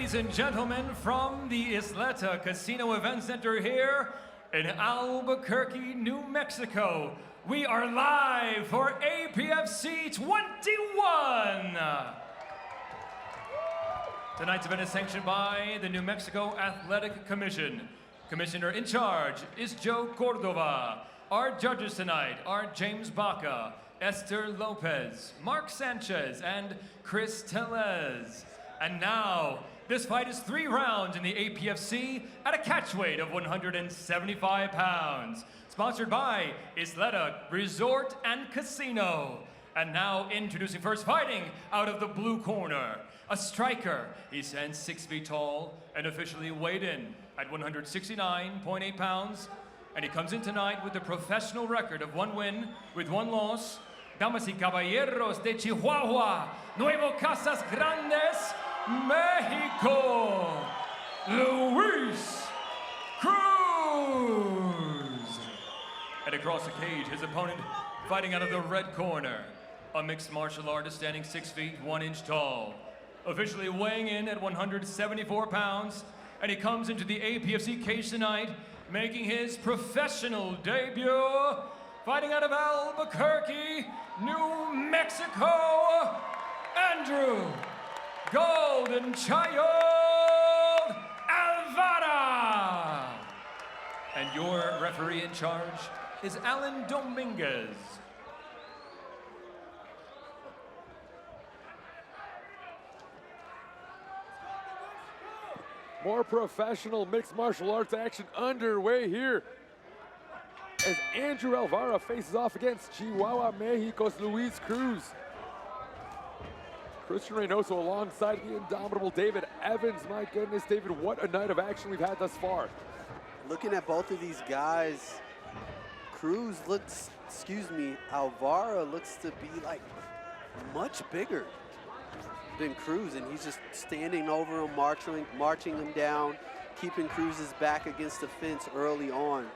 ladies and gentlemen, from the Isleta Casino Event Center here in Albuquerque, New Mexico, we are live for APFC 21. Tonight's event is sanctioned by the New Mexico Athletic Commission. Commissioner in charge is Joe Cordova. Our judges tonight are James Baca, Esther Lopez, Mark Sanchez, and Chris Tellez. And now, this fight is 3 rounds in the APFC at a catchweight of 175 pounds. Sponsored by Isleta Resort and Casino. And now introducing first, fighting out of the blue corner, a striker. He stands 6 feet tall and officially weighed in at 169.8 pounds. And he comes in tonight with a professional record of 1 win with 1 loss. Damas y caballeros de Chihuahua, Nuevo Casas Grandes, Mexico, Luis Cruz. And across the cage, his opponent fighting out of the red corner, a mixed martial artist standing 6 feet 1 inch tall, officially weighing in at 174 pounds, and he comes into the APFC cage tonight, making his professional debut, fighting out of Albuquerque, New Mexico, Andrew Golden Child Alvara. And your referee in charge is Alan Dominguez. More professional mixed martial arts action underway here as Andrew Alvara faces off against Chihuahua, Mexico's Luis Cruz. Christian Reynoso alongside the indomitable David Evans. My goodness, David, what a night of action we've had thus far. Looking at both of these guys, Alvara looks to be like much bigger than Cruz, and he's just standing over him, marching him down, keeping Cruz's back against the fence early on.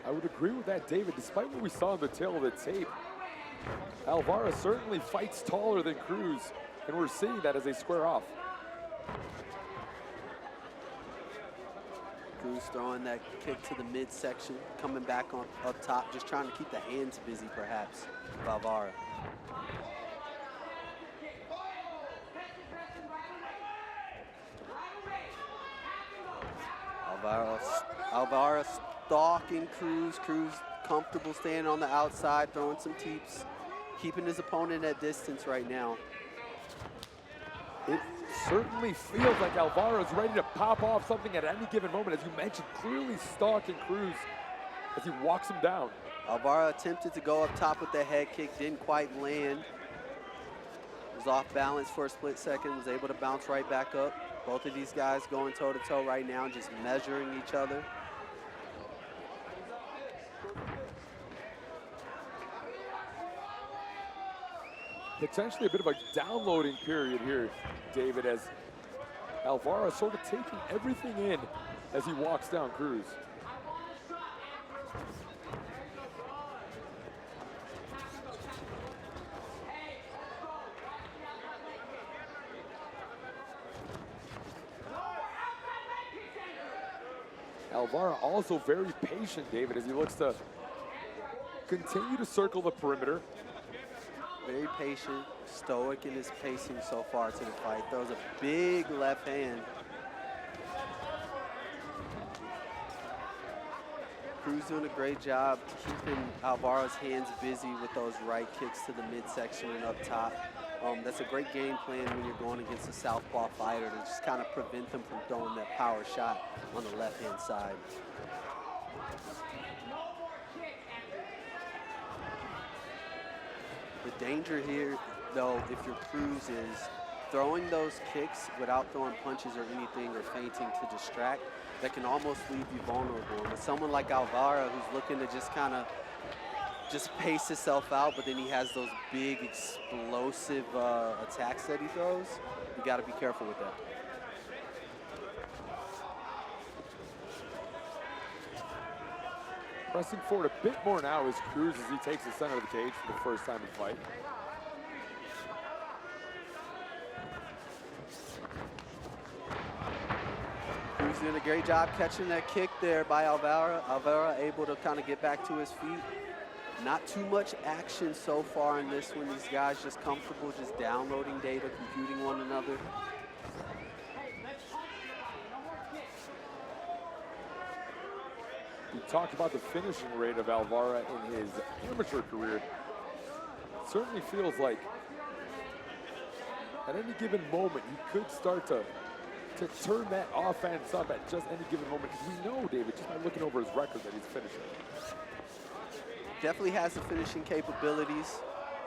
I would agree with that, David. Despite what we saw on the tail of the tape, Alvara certainly fights taller than Cruz, and we're seeing that as they square off. Cruz throwing that kick to the midsection, coming back on up top, just trying to keep the hands busy, perhaps, of Alvara. Alvara stalking Cruz. Cruz comfortable standing on the outside, throwing some teeps, keeping his opponent at distance right now. It certainly feels like Alvara is ready to pop off something at any given moment, as you mentioned, clearly stalking Cruz as he walks him down. Alvara attempted to go up top with the head kick, didn't quite land. Was off balance for a split second, was able to bounce right back up. Both of these guys going toe-to-toe right now, just measuring each other. Potentially a bit of a downloading period here, David, as Alvara is sort of taking everything in as he walks down Cruz. Alvara also very patient, David, as he looks to continue to circle the perimeter. Very patient, stoic in his pacing so far to the fight. Throws a big left hand. Cruz doing a great job keeping Alvara's hands busy with those right kicks to the midsection and up top. That's a great game plan when you're going against a southpaw fighter to just kind of prevent them from throwing that power shot on the left-hand side. The danger here, though, if your Cruz is throwing those kicks without throwing punches or anything or feinting to distract, that can almost leave you vulnerable. And with someone like Alvara who's looking to just kind of pace himself out, but then he has those big explosive attacks that he throws, you got to be careful with that. Pressing forward a bit more now is Cruz as he takes the center of the cage for the first time in the fight. doing a great job catching that kick there by Alvara. Alvara able to kind of get back to his feet. Not too much action so far in this one. These guys just comfortable just downloading data, computing one another. We talked about the finishing rate of Alvara in his amateur career. It certainly feels like at any given moment, he could start to turn that offense up at just any given moment. Because we know, David, just by looking over his record, that he's finishing. Definitely has the finishing capabilities.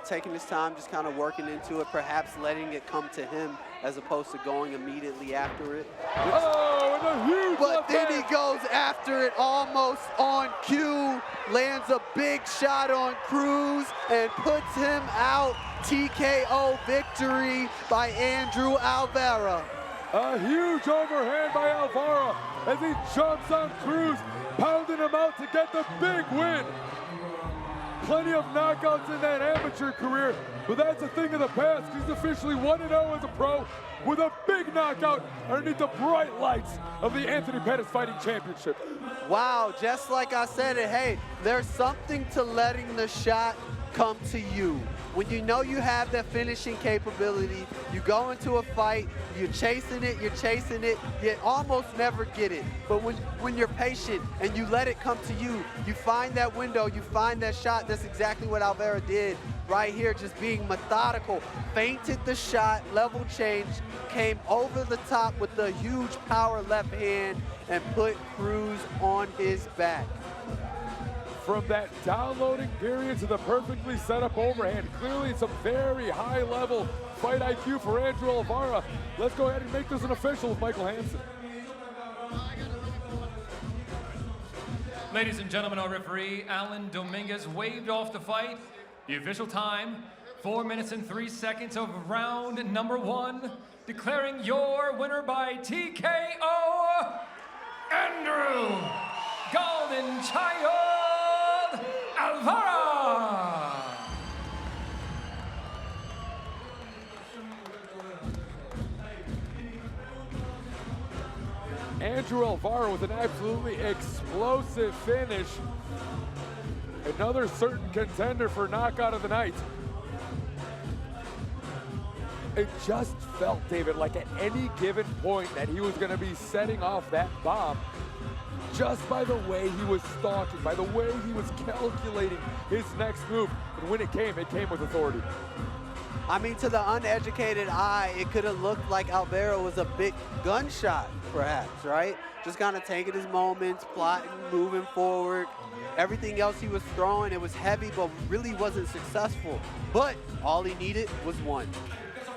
Taking his time, just kind of working into it, perhaps letting it come to him as opposed to going immediately after it. Oh, and a huge But then he goes after it almost on cue, lands a big shot on Cruz and puts him out. TKO victory by Andrew Alvara. A huge overhand by Alvara as he jumps on Cruz, pounding him out to get the big win. Plenty of knockouts in that amateur career, but that's a thing of the past. He's officially 1-0 as a pro with a big knockout underneath the bright lights of the Anthony Pettis Fighting Championship. Wow, just like I said, hey, there's something to letting the shot come to you. When you know you have that finishing capability, you go into a fight, you're chasing it, you almost never get it. But when you're patient and you let it come to you, you find that window, you find that shot. That's exactly what Alvara did right here, just being methodical. Feinted the shot, level change, came over the top with the huge power left hand and put Cruz on his back. From that downloading period to the perfectly set up overhand, clearly some very high level fight IQ for Andrew Alvara. Let's go ahead and make this an official with Michael Hansen. Ladies and gentlemen, our referee, Alan Dominguez, waved off the fight. The official time, 4 minutes and 3 seconds of round number 1. Declaring your winner by TKO, Andrew Golden Child Alvara. Andrew Alvara with an absolutely explosive finish. Another certain contender for knockout of the night. It just felt, David, like at any given point that he was going to be setting off that bomb, just by the way he was stalking, by the way he was calculating his next move. And when it came with authority. I mean, to the uneducated eye, it could have looked like Alvara was a big gunshot, perhaps, right? Just kind of taking his moments, plotting, moving forward. Everything else he was throwing, it was heavy, but really wasn't successful. But all he needed was one.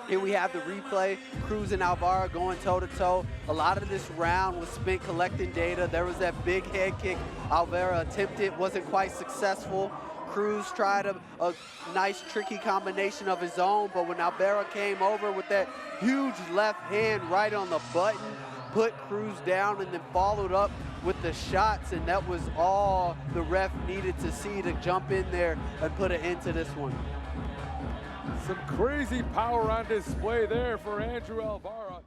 Here we have the replay, Cruz and Alvara going toe-to-toe. A lot of this round was spent collecting data. There was that big head kick Alvara attempted, wasn't quite successful. Cruz tried a nice, tricky combination of his own, but when Alvara came over with that huge left hand right on the button, put Cruz down and then followed up with the shots, and that was all the ref needed to see to jump in there and put an end to this one. Some crazy power on display there for Andrew Alvara.